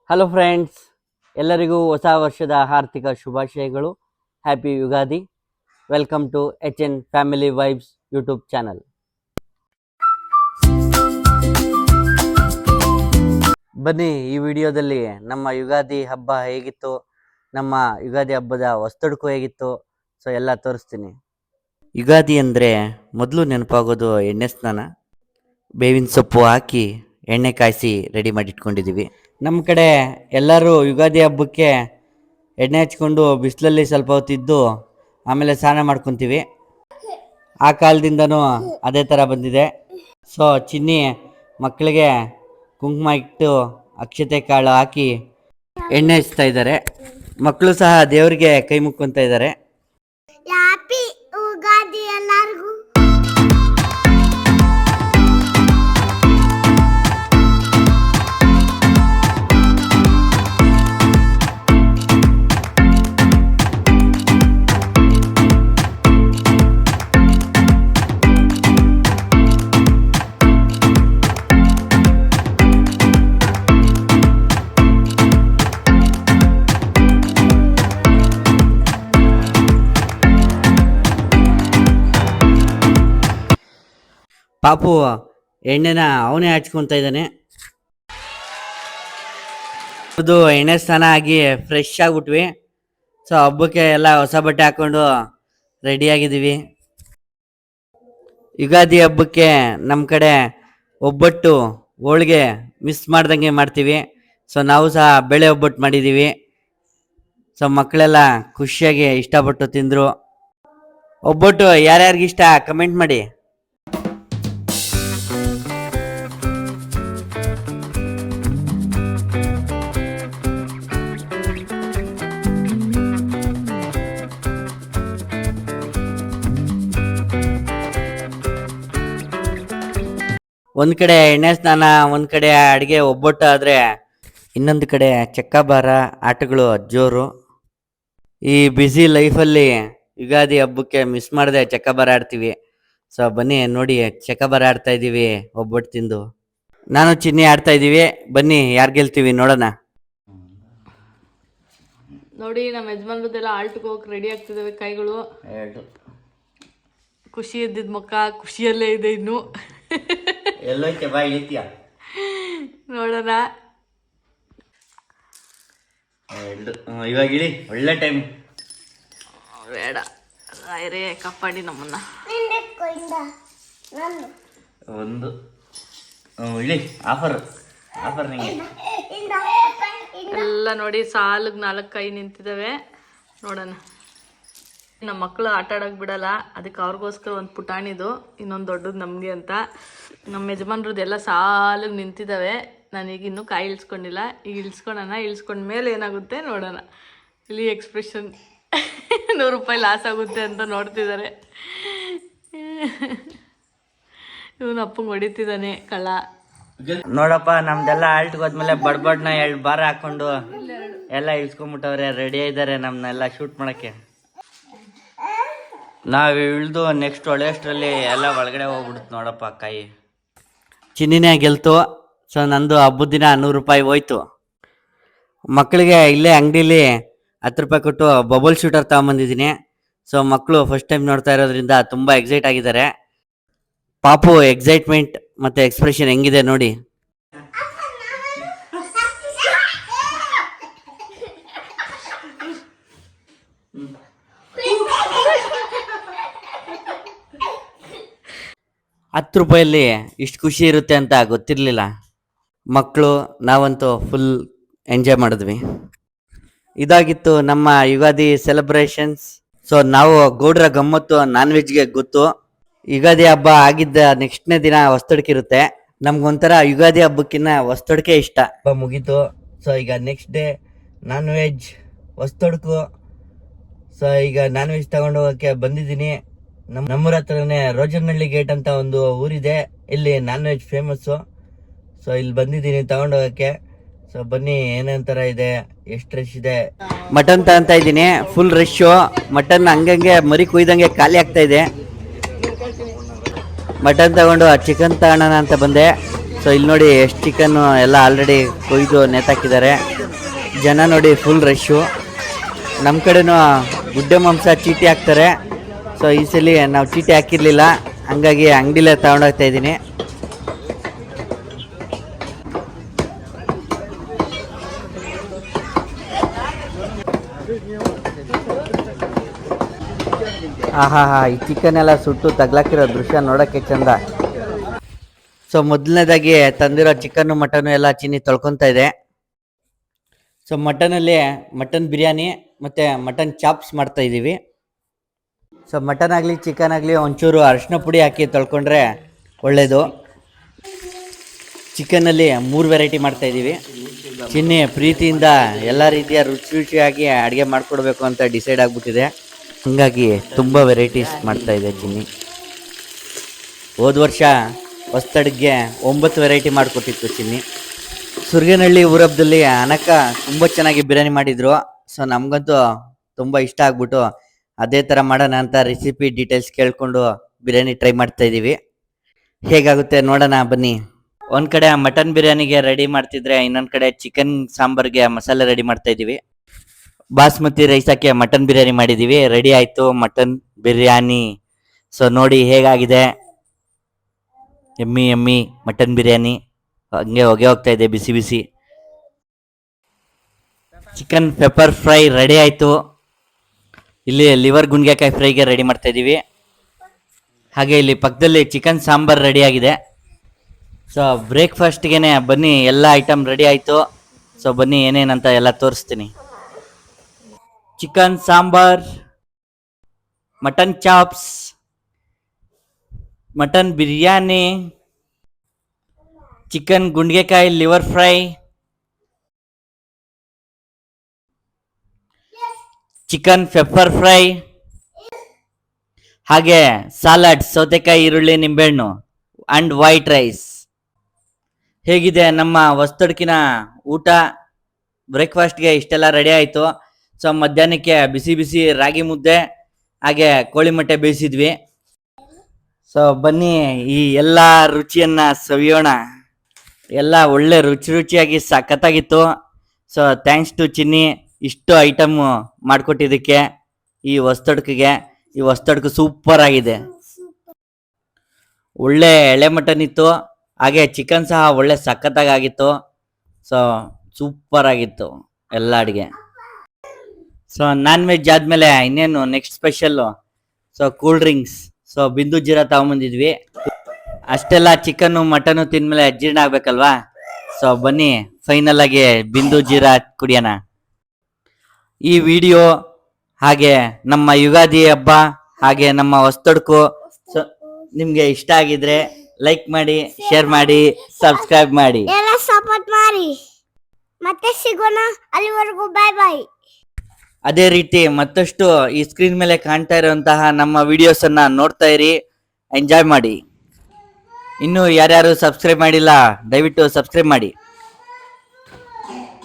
Hello friends, ಎಲ್ಲರಿಗೂ ಹೊಸ ವರ್ಷದ ಆರ್ಥಿಕ ಶುಭಾಶಯಗಳು. Happy Ugadi. Welcome to HN family vibes YouTube channel. ಬನ್ನಿ, ಈ ವಿಡಿಯೋದಲ್ಲಿ ನಮ್ಮ ಯುಗಾದಿ ಹಬ್ಬ ಹೇಗಿತ್ತು, ನಮ್ಮ ಯುಗಾದಿ ಹಬ್ಬದ ಹೊಸ್ತುಡುಕು ಹೇಗಿತ್ತು, ಸೊ ಎಲ್ಲ ತೋರಿಸ್ತೀನಿ. ಯುಗಾದಿ ಅಂದರೆ ಮೊದಲು ನೆನಪಾಗೋದು ಎಣ್ಣೆ ಸ್ನಾನ. ಬೇವಿನ ಸೊಪ್ಪು ಹಾಕಿ ಎಣ್ಣೆ ಕಾಯಿಸಿ ರೆಡಿ ಮಾಡಿ ಇಟ್ಕೊಂಡಿದ್ದೀವಿ. ನಮ್ಮ ಕಡೆ ಎಲ್ಲರೂ ಯುಗಾದಿ ಹಬ್ಬಕ್ಕೆ ಎಣ್ಣೆ ಹಚ್ಕೊಂಡು ಬಿಸಿಲಲ್ಲಿ ಸ್ವಲ್ಪ ಹೊತ್ತಿದ್ದು ಆಮೇಲೆ ಸ್ನಾನ ಮಾಡ್ಕೊತೀವಿ. ಆ ಕಾಲದಿಂದನೂ ಅದೇ ಥರ ಬಂದಿದೆ. ಸೊ ಚಿನ್ನಿ ಮಕ್ಕಳಿಗೆ ಕುಂಕುಮ ಇಟ್ಟು ಅಕ್ಷತೆ ಕಾಳು ಹಾಕಿ ಎಣ್ಣೆ ಹಚ್ತಾ ಇದ್ದಾರೆ. ಮಕ್ಕಳು ಸಹ ದೇವರಿಗೆ ಕೈ ಮುಕ್ಕೊತಾ ಇದ್ದಾರೆ. ಪಾಪು ಎಣ್ಣೆನ ಅವನೇ ಹಚ್ಕೊತಾ ಇದ್ದಾನೆ. ಅದು ಎಣ್ಣೆ ಸ್ನಾನ ಆಗಿ ಫ್ರೆಶ್ ಆಗಿಬಿಟ್ವಿ. ಸೊ ಹಬ್ಬಕ್ಕೆ ಎಲ್ಲ ಹೊಸ ಬಟ್ಟೆ ಹಾಕ್ಕೊಂಡು ರೆಡಿಯಾಗಿದ್ದೀವಿ. ಯುಗಾದಿ ಹಬ್ಬಕ್ಕೆ ನಮ್ಮ ಕಡೆ ಒಬ್ಬಟ್ಟು ಹೋಳಿಗೆ ಮಿಸ್ ಮಾಡ್ದಂಗೆ ಮಾಡ್ತೀವಿ. ಸೊ ನಾವು ಸಹ ಬೇಳೆ ಒಬ್ಬಟ್ಟು ಮಾಡಿದ್ದೀವಿ. ಸೊ ಮಕ್ಕಳೆಲ್ಲ ಖುಷಿಯಾಗಿ ಇಷ್ಟಪಟ್ಟು ತಿಂದರು. ಒಬ್ಬಟ್ಟು ಯಾರ್ಯಾರಿಗಿಷ್ಟ ಕಮೆಂಟ್ ಮಾಡಿ. ಒಂದು ಕಡೆ ಎಣ್ಣೆ ಸ್ನಾನ, ಒಂದು ಕಡೆ ಅಡುಗೆ ಒಬ್ಬಟ್ಟು ಆದರೆ ಇನ್ನೊಂದು ಕಡೆ ಚಕ್ಕಬಾರ ಆಟಗಳು ಜೋರು. ಈ ಬ್ಯುಸಿ ಲೈಫಲ್ಲಿ ಯುಗಾದಿ ಹಬ್ಬಕ್ಕೆ ಮಿಸ್ ಮಾಡದೆ ಚಕ್ಕಬಾರ ಆಡ್ತೀವಿ. ಸೊ ಬನ್ನಿ ನೋಡಿ, ಚಕ್ಕಬಾರ ಆಡ್ತಾ ಇದ್ದೀವಿ ಒಬ್ಬಟ್ಟು ತಿಂದು. ನಾನು ಚಿನ್ನಿ ಆಡ್ತಾ ಇದ್ದೀವಿ. ಬನ್ನಿ ಯಾರು ಗೆಲ್ತೀವಿ ನೋಡೋಣ. ನೋಡಿ, ನಮ್ಮ ಯಜಮಾನ್ರದ್ದೆಲ್ಲ ಆಲ್ಟ್ಗೆ ಹೋಗಿ ರೆಡಿ ಆಗ್ತಿದ್ದಾವೆ ಕೈಗಳು. ಖುಷಿ ಇದ್ದಿದ್ದ ಮುಖ ಖುಷಿಯಲ್ಲೇ ಇದೆ. ಇನ್ನು ಎಲ್ಲೋಯ್ತೆ ಬಾ ಇಳಿತೀಯ ನೋಡೋಣ. ಇವಾಗ ಇಳಿ, ಒಳ್ಳೆ ಟೈಮ್. ಬೇಡ ರಾಯರೇ, ಕಾಪಾಡಿ ನಮ್ಮನ್ನ. ಒಂದು ಇಳಿ, ಆಫರ್ ನಿಂಗೆ. ಎಲ್ಲ ನೋಡಿ, ಸಾಲಿಗೆ 4 ಕೈ ನಿಂತಿದ್ದಾವೆ. ನೋಡೋಣ. ನಮ್ಮ ಮಕ್ಕಳು ಆಟ ಆಡೋಕೆ ಬಿಡಲ್ಲ, ಅದಕ್ಕೆ ಅವ್ರಿಗೋಸ್ಕರ ಒಂದು ಪುಟಾಣಿದು, ಇನ್ನೊಂದು ದೊಡ್ಡದು ನಮಗೆ ಅಂತ. ನಮ್ಮ ಯಜಮಾನ್ರದ್ದೆಲ್ಲ ಸಾಲಿಗೆ ನಿಂತಿದ್ದಾವೆ. ನಾನೀಗ ಇನ್ನೂ ಕಾಯಿ ಇಳಿಸ್ಕೊಂಡಿಲ್ಲ. ಈಗ ಇಳಿಸ್ಕೊಂಡ್ಮೇಲೆ ಏನಾಗುತ್ತೆ ನೋಡೋಣ. ಇಲ್ಲಿ ಎಕ್ಸ್ಪ್ರೆಷನ್ ₹100 ಲಾಸ್ ಆಗುತ್ತೆ ಅಂತ ನೋಡ್ತಿದ್ದಾರೆ. ಇವನು ಅಪ್ಪಂಗೆ ಹೊಡಿತಿದ್ದಾನೆ ಕಳ್ಳ. ನೋಡಪ್ಪ, ನಮ್ದೆಲ್ಲ ಆಲ್ಟ್ಗೆ ಹೋದ್ಮೇಲೆ ಬಡ್ಬಡ್ನ 2 ಬಾರ ಹಾಕೊಂಡು ಎಲ್ಲ ಇಳಿಸ್ಕೊಂಡ್ಬಿಟ್ಟವ್ರೆ. ರೆಡಿ ಇದ್ದಾರೆ ನಮ್ಮನ್ನೆಲ್ಲ ಶೂಟ್ ಮಾಡೋಕ್ಕೆ. ನಾವು ಇಳಿದು ನೆಕ್ಸ್ಟ್ ಹೊಳೆಯಷ್ಟರಲ್ಲಿ ಎಲ್ಲ ಒಳಗಡೆ ಹೋಗ್ಬಿಡುತ್ತೆ. ನೋಡಪ್ಪ ಕಾಯಿ. ಚಿನ್ನಿನೇ ಗೆಲ್ತು. ಸೊ ನಂದು ಹಬ್ಬದ ದಿನ ₹100 ಹೋಯ್ತು. ಮಕ್ಕಳಿಗೆ ಇಲ್ಲೇ ಅಂಗಡೀಲಿ ₹10 ಕೊಟ್ಟು ಬಬಲ್ ಶೂಟರ್ ತಗೊಂಬಂದಿದ್ದೀನಿ. ಸೊ ಮಕ್ಕಳು ಫಸ್ಟ್ ಟೈಮ್ ನೋಡ್ತಾ ಇರೋದ್ರಿಂದ ತುಂಬ ಎಕ್ಸೈಟ್ ಆಗಿದ್ದಾರೆ. ಪಾಪು ಎಕ್ಸೈಟ್ಮೆಂಟ್ ಮತ್ತು ಎಕ್ಸ್ಪ್ರೆಷನ್ ಹೆಂಗಿದೆ ನೋಡಿ. ₹10 ಇಷ್ಟು ಖುಷಿ ಇರುತ್ತೆ ಅಂತ ಗೊತ್ತಿರಲಿಲ್ಲ. ಮಕ್ಕಳು ನಾವಂತೂ ಫುಲ್ ಎಂಜಾಯ್ ಮಾಡಿದ್ವಿ. ಇದಾಗಿತ್ತು ನಮ್ಮ ಯುಗಾದಿ ಸೆಲೆಬ್ರೇಷನ್ಸ್. ಸೊ ನಾವು ಗೌಡ್ರ ಗಮ್ಮತ್ತು ನಾನ್ ವೆಜ್ಗೆ ಗೊತ್ತು. ಯುಗಾದಿ ಹಬ್ಬ ಆಗಿದ್ದ ನೆಕ್ಸ್ಟ್ನೇ ದಿನ ಹೊಸ್ತುಡುಕಿರುತ್ತೆ. ನಮ್ಗೊಂಥರ ಯುಗಾದಿ ಹಬ್ಬಕ್ಕಿಂತ ಹೊಸ್ತುಡುಕೆ ಇಷ್ಟ. ಹಬ್ಬ ಮುಗೀತು. ಸೊ ಈಗ ನೆಕ್ಸ್ಟ್ ಡೇ ನಾನ್ ವೆಜ್ ಹೊಸ್ತುಡುಕು. ಸೊ ಈಗ ನಾನ್ ವೆಜ್ ತಗೊಂಡು ಹೋಗೋಕ್ಕೆ ಬಂದಿದ್ದೀನಿ. ನಮ್ಮೂರ ಹತ್ರನೇ ರೋಜನಹಳ್ಳಿ ಗೇಟ್ ಅಂತ ಒಂದು ಊರಿದೆ, ಇಲ್ಲಿ ನಾನ್ ವೆಜ್ ಫೇಮಸ್ಸು. ಸೊ ಇಲ್ಲಿ ಬಂದಿದ್ದೀನಿ ತಗೊಂಡೋಗಕ್ಕೆ. ಸೊ ಬನ್ನಿ, ಏನೇನು ಇದೆ, ಎಷ್ಟು ರಶ್ ಇದೆ. ಮಟನ್ ತಗೊಂತ ಇದ್ದೀನಿ, ಫುಲ್ ರಶ್ಶು. ಮಟನ್ ಹಂಗಂಗೆ ಮರಿ ಕುಯ್ದಂಗೆ ಖಾಲಿ ಆಗ್ತಾ ಇದೆ. ಮಟನ್ ತಗೊಂಡು ಚಿಕನ್ ತಗೋಣ ಅಂತ ಬಂದೆ. ಸೊ ಇಲ್ಲಿ ನೋಡಿ ಎಷ್ಟು ಚಿಕನ್ ಎಲ್ಲ ಆಲ್ರೆಡಿ ಕೊಯ್ದು ನೇತಾಕಿದ್ದಾರೆ. ಜನ ನೋಡಿ ಫುಲ್ ರಶ್ಶು. ನಮ್ಮ ಕಡೆನೂ ಗುಡ್ಡೆ ಮಾಂಸ ಚೀಟಿ ಹಾಕ್ತಾರೆ. ಸೊ ಈ ಸಲ ನಾವು ಚೀಟಿ ಹಾಕಿರಲಿಲ್ಲ, ಹಂಗಾಗಿ ಅಂಗಡಿಲೇ ತಗೊಂಡೋಗ್ತಾ ಇದ್ದೀನಿ. ಆಹಾ ಹಾ, ಈ ಚಿಕನ್ ಎಲ್ಲ ಸುಟ್ಟು ತಗ್ಲಾಕಿರೋ ದೃಶ್ಯ ನೋಡೋಕ್ಕೆ ಚಂದ. ಸೊ ಮೊದಲನೇದಾಗಿ ತಂದಿರೋ ಚಿಕನ್ನು ಮಟನ್ನು ಎಲ್ಲ ಚಿನ್ನಿ ತೊಳ್ಕೊತಾ ಇದೆ. ಸೊ ಮಟನಲ್ಲಿ ಮಟನ್ ಬಿರಿಯಾನಿ ಮತ್ತು ಮಟನ್ ಚಾಪ್ಸ್ ಮಾಡ್ತಾ ಇದ್ದೀವಿ. ಸೊ ಮಟನ್ ಆಗಲಿ ಚಿಕನ್ ಆಗಲಿ ಒಂಚೂರು ಅರಿಶಿನ ಪುಡಿ ಹಾಕಿ ತೊಳ್ಕೊಂಡ್ರೆ ಒಳ್ಳೆಯದು. ಚಿಕನ್ನಲ್ಲಿ 3 ವೆರೈಟಿ ಮಾಡ್ತಾಯಿದ್ದೀವಿ. ಚಿನ್ನಿ ಪ್ರೀತಿಯಿಂದ ಎಲ್ಲ ರೀತಿಯ ರುಚಿಯಾಗಿ ಅಡುಗೆ ಮಾಡಿಕೊಡ್ಬೇಕು ಅಂತ ಡಿಸೈಡ್ ಆಗಿಬಿಟ್ಟಿದೆ. ಹಾಗಾಗಿ ತುಂಬ ವೆರೈಟೀಸ್ ಮಾಡ್ತಾಯಿದೆ ಚಿನ್ನಿ. ಹೋದ ವರ್ಷ ಹೊಸ್ತಡಿಗೆ 9 ವೆರೈಟಿ ಮಾಡಿಕೊಟ್ಟಿತ್ತು ಚಿನ್ನಿ. ಸುರ್ಗೇನಹಳ್ಳಿ ಊರಬ್ಬದಲ್ಲಿ ಅನಕ ತುಂಬ ಚೆನ್ನಾಗಿ ಬಿರಿಯಾನಿ ಮಾಡಿದರು. ಸೊ ನಮಗಂತೂ ತುಂಬ ಇಷ್ಟ ಆಗ್ಬಿಟ್ಟು ಅದೇ ಥರ ಮಾಡೋಣ ಅಂತ ರೆಸಿಪಿ ಡೀಟೇಲ್ಸ್ ಕೇಳಿಕೊಂಡು ಬಿರಿಯಾನಿ ಟ್ರೈ ಮಾಡ್ತಾಯಿದ್ದೀವಿ. ಹೇಗಾಗುತ್ತೆ ನೋಡೋಣ ಬನ್ನಿ. ಒಂದು ಕಡೆ ಮಟನ್ ಬಿರಿಯಾನಿಗೆ ರೆಡಿ ಮಾಡ್ತಿದ್ರೆ, ಇನ್ನೊಂದು ಕಡೆ ಚಿಕನ್ ಸಾಂಬಾರ್ಗೆ ಮಸಾಲೆ ರೆಡಿ ಮಾಡ್ತಾಯಿದ್ದೀವಿ. ಬಾಸ್ಮತಿ ರೈಸ್ ಹಾಕಿ ಮಟನ್ ಬಿರಿಯಾನಿ ಮಾಡಿದ್ದೀವಿ. ರೆಡಿ ಆಯಿತು ಮಟನ್ ಬಿರಿಯಾನಿ. ಸೊ ನೋಡಿ ಹೇಗಾಗಿದೆ. ಎಮ್ಮಿ ಮಟನ್ ಬಿರಿಯಾನಿ ಹಂಗೆ ಹೊಗೆ ಹೋಗ್ತಾ ಇದೆ ಬಿಸಿ ಬಿಸಿ. ಚಿಕನ್ ಪೆಪ್ಪರ್ ಫ್ರೈ ರೆಡಿ ಆಯಿತು. ಇಲ್ಲಿ ಲಿವರ್ ಗುಂಡ್ಗೆಕಾಯಿ ಫ್ರೈಗೆ ರೆಡಿ ಮಾಡ್ತಾ ಇದ್ದೀವಿ. ಹಾಗೆ ಇಲ್ಲಿ ಪಕ್ಕದಲ್ಲಿ ಚಿಕನ್ ಸಾಂಬಾರ್ ರೆಡಿ ಆಗಿದೆ. ಸೊ ಬ್ರೇಕ್ಫಾಸ್ಟ್ಗೆ ಬನ್ನಿ, ಎಲ್ಲ ಐಟಮ್ ರೆಡಿ ಆಯಿತು. ಸೊ ಬನ್ನಿ ಏನೇನಂತ ಎಲ್ಲ ತೋರಿಸ್ತೀನಿ. Chicken sambar, mutton chops, mutton biryani, chicken ಗುಂಡ್ಗೆಕಾಯಿ liver fry, chicken pepper fry, ಹಾಗೆ ಸಲಾಡ್ ಸೌತೆಕಾಯಿ ಈರುಳ್ಳಿ ನಿಂಬೆಹಣ್ಣು ಆ್ಯಂಡ್ ವೈಟ್ ರೈಸ್. ಹೇಗಿದೆ ನಮ್ಮ ಹೊಸ್ತಡ್ಕಿನ ಊಟ? ಬ್ರೇಕ್ಫಾಸ್ಟ್ಗೆ ಇಷ್ಟೆಲ್ಲ ರೆಡಿ ಆಯಿತು. ಸೊ ಮಧ್ಯಾಹ್ನಕ್ಕೆ ಬಿಸಿ ಬಿಸಿ ರಾಗಿ ಮುದ್ದೆ ಹಾಗೆ ಕೋಳಿ ಮೊಟ್ಟೆ ಬೇಯಿಸಿದ್ವಿ. ಸೊ ಬನ್ನಿ ಈ ಎಲ್ಲ ರುಚಿಯನ್ನು ಸವಿಯೋಣ. ಎಲ್ಲ ಒಳ್ಳೆ ರುಚಿಯಾಗಿ ಸಖತ್ತಾಗಿತ್ತು. ಸೊ ಥ್ಯಾಂಕ್ಸ್ ಟು ಚಿನ್ನಿ ಇಷ್ಟು ಐಟಮ್ಮು ಮಾಡಿಕೊಟ್ಟಿದ್ದಕ್ಕೆ. ಈ ಹೊಸ್ತಡ್ಕು ಸೂಪರ್ ಆಗಿದೆ. ಒಳ್ಳೆ ಎಳೆ ಮಟನ್ ಇತ್ತು, ಹಾಗೆ ಚಿಕನ್ ಸಹ ಒಳ್ಳೆ ಸಖತ್ತಾಗಿತ್ತು. ಸೊ ಸೂಪರ್ ಆಗಿತ್ತು ಎಲ್ಲ ಅಡುಗೆ. ಸೊ ನಾನ್ ವೆಜ್ ಆದಮೇಲೆ ಇನ್ನೇನು next special, so cool drinks. So ಬಿಂದು ಜೀರಾ ತಗೊಂಬಂದಿದ್ವಿ. ಅಷ್ಟೆಲ್ಲ ಚಿಕನ್ನು ಮಟನ್ನು ತಿಂದಮೇಲೆ ಜೀರ್ಣ ಆಗಬೇಕಲ್ವಾ. ಸೊ ಬನ್ನಿ ಫೈನಲ್ ಆಗಿ ಬಿಂದು ಜೀರಾ ಕುಡಿಯೋಣ. ಈ ವಿಡಿಯೋ ಹಾಗೆ ನಮ್ಮ ಯುಗಾದಿ ಹಬ್ಬ ಹಾಗೆ ನಮ್ಮ ಹೊಸ್ತಡ್ಕು ಸೊ ನಿಮಗೆ ಇಷ್ಟ ಆಗಿದ್ರೆ ಲೈಕ್ ಮಾಡಿ, ಶೇರ್ ಮಾಡಿ, ಸಬ್ಸ್ಕ್ರೈಬ್ ಮಾಡಿ, ಎಲ್ಲ ಸಪೋರ್ಟ್ ಮಾಡಿ. ಮತ್ತೆ ಸಿಗೋಣ, ಅಲ್ಲಿವರೆಗೂ ಬಾಯ್ ಬಾಯ್. ಅದೇ ರೀತಿ ಮತ್ತಷ್ಟು ಈ ಸ್ಕ್ರೀನ್ ಮೇಲೆ ಕಾಣ್ತಾ ಇರುವಂತಹ ನಮ್ಮ ವಿಡಿಯೋಸನ್ನು ನೋಡ್ತಾ ಇರಿ, ಎಂಜಾಯ್ ಮಾಡಿ. ಇನ್ನು ಯಾರ್ಯಾರು ಸಬ್ಸ್ಕ್ರೈಬ್ ಮಾಡಿಲ್ಲ ದಯವಿಟ್ಟು ಸಬ್ಸ್ಕ್ರೈಬ್ ಮಾಡಿ.